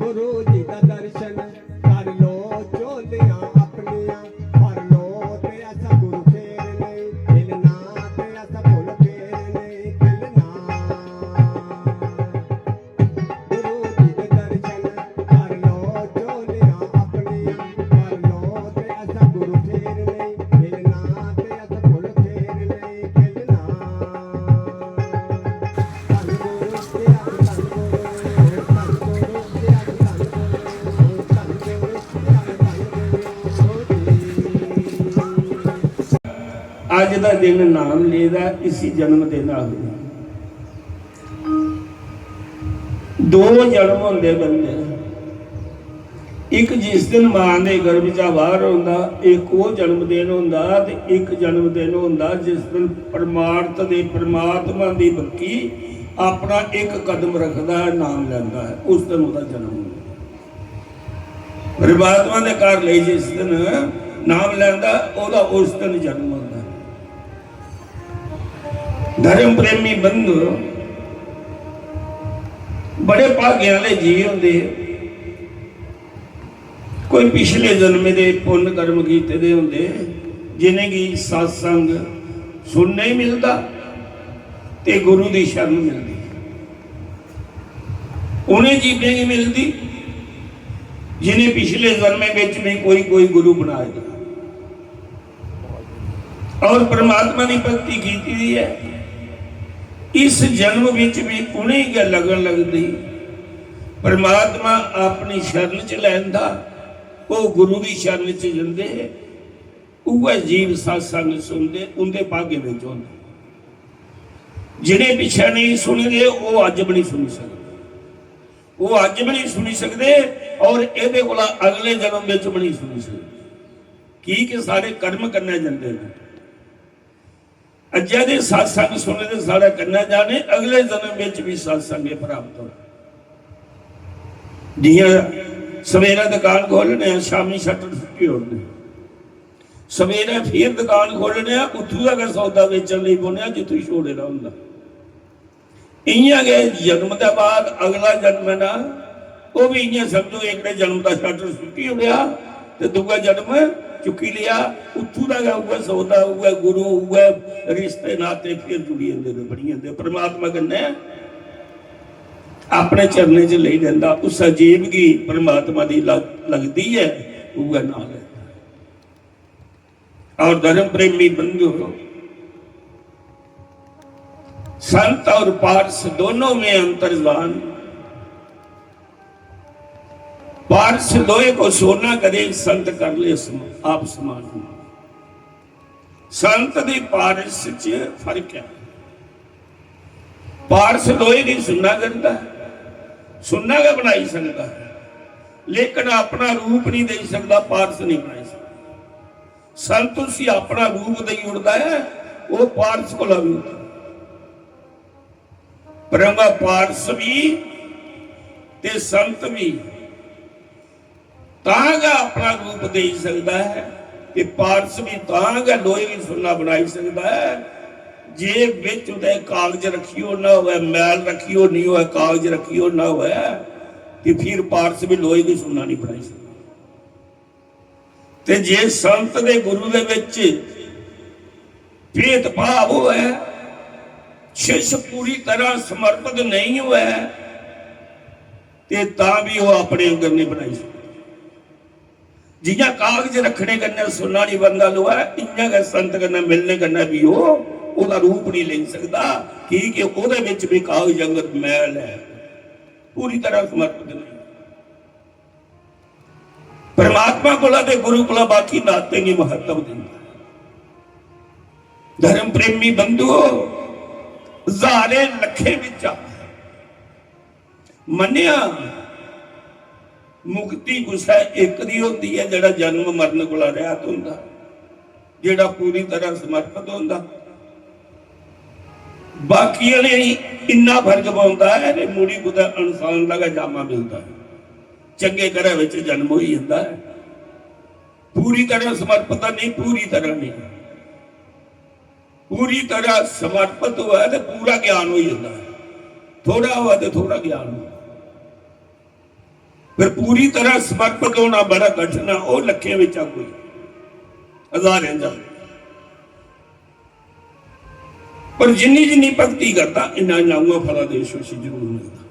गुरु जी का दर्शन कर लो चोलियां अपनियां भर लो ते ऐसा गुरु फेर नहीं खिलना ते ऐसा फुल फेर नहीं खिलना गुरु जी के दर्शन कर लो चोलियां अपनियां भर लो ते ऐसा गुरु फेर नहीं खिलना ते ऐसा फुल फेर नहीं खिलना धन गुरु तेरा धन गुरु अज का दिन नाम लेदा इसी जन्म दे नाल दो जन्म होंदे बंदे एक जिस दिन मां के गर्भ चा बाहर होंदा एक वो जन्मदिन होंदा ते एक जन्मदिन होंदा जिस दिन परमार्थ दे परमात्मा दी बक्की अपना एक कदम रखता है नाम लैंदा है उस दिन उसका जन्म होंदा परमात्मा दे घर ले जिस दिन नाम लैंदा ओदा उस दिन जन्म होंदा धर्म प्रेमी बंधु बड़े भाग्य वाले जी होंदे कोई पिछले जन्मे दे पुण्य कर्म कीते दे होंदे जिन्हें की सत्संग सुनने ही मिलता ते गुरु की शरण मिलती उन्हें जीने की मिलती जिन्हें पिछले जन्मे में भी कोई गुरु बनाया और परमात्मा की भक्ति की है इस जन्म विच भी उन्हें गल लगन लगती परमात्मा अपनी शरण च लैंदा वो गुरु की शरण च जाते वह जीव सत्संग सुनते उनके भाग्य में होंगे जिन्हें पिछा नहीं सुनते वो अज भी नहीं सुनी सकते वो अज भी नहीं सुनी सकते और ये अगले जन्म में भी नहीं सुनी सकते कि सारे कर्म करने जाते हैं अज्जा दे सत्संग सुने तो सारा करना जाने अगले जन्म में भी सत्संग प्राप्त हो जिया सवेरा दुकान खोलने शामी शटर छुट्टी होने सवेरे फिर दुकान खोलने उतों का सौदा बेचन नहीं बोने जितों छोड़े का होंगे इं गए जन्म के बाद अगला जन्म है ना वो भी इं समझो एक जन्म का शटर छुट्टी हो गया तो दूजा जन्म चुकी लिया उतों का हुआ सौदा हुआ गुरु हुआ रिश्ते नाते फिर जुड़ी जाते बनी जाते परमात्मा कन्नै अपने चरने च ले जाता उस अजीब की परमात्मा की लगती है वह ना लेता और धर्म प्रेमी बंधु संत और पार्स दोनों में अंतर्जान पार्स लोहे को सोना करे संत कर ले आप समान संत दी पारस च फर्क है पारस लोहे की सुनना करता है सुनना का बनाई सकता है लेकिन अपना रूप नहीं दे सकता पारस नहीं बनाई सकता संत उसी अपना रूप दे उड़ता है वो पारस को भी पर पारस भी ते संत भी तांगा अपना रूप दे सकता है कि पारस भी तांगा लोहे भी सुनना बनाई सकता है जे बिच उदे कागज रखियो ना हो मैल रखियो नहीं हो कागज रखियो ना हो कि फिर पारस भी लोहे की सुनना नहीं बनाई सकता ते जे संत दे गुरु दे विच भेदभाव है शिष्य पूरी तरह समर्पित नहीं हुआ ते तां भी वो अपने अंदर नहीं बनाई सकता जिया कागज रखने करना सुनना नहीं बनता लोहा इं संत करना मिलने करना भी वो रूप नहीं ले सकता कि भी कागज अंगर मैल है पूरी तरह समर्पित नहीं परमात्मा को गुरु को बाकी नाते की महत्व देता धर्म प्रेमी बंधु हजारे लखे विचा मनिया मुक्ति गुस्सा एक दी होती है जड़ा जन्म मरण को रहत होंदा जेड़ा पूरी तरह समर्पित होंदा बाकी ने इन्ना फर्क पाता है मुड़ी कुछ इंसान का जामा मिलता है चंगे घर में जन्म हो जाता है पूरी तरह समर्पित नहीं पूरी तरह नहीं पूरी तरह समर्पित हुआ तो पूरा ज्ञान हो जाता है थोड़ा हुआ तो थोड़ा ज्ञान हुआ ਫਿਰ ਪੂਰੀ ਤਰ੍ਹਾਂ ਸਮਰਪਿਤ ਹੋਣਾ ਬੜਾ ਕਠਿਨ ਆ। ਉਹ ਲੱਖਿਆਂ ਵਿੱਚ ਆ, ਕੋਈ ਹਜ਼ਾਰਾਂ ਦਾ। ਪਰ ਜਿੰਨੀ ਜਿੰਨੀ ਭਗਤੀ ਕਰਦਾ ਇੰਨਾ ਨਾਊਆ ਫਲਾ ਦੇਸ਼ ਵਿੱਚ ਜ਼ਰੂਰ ਮਿਲਦਾ।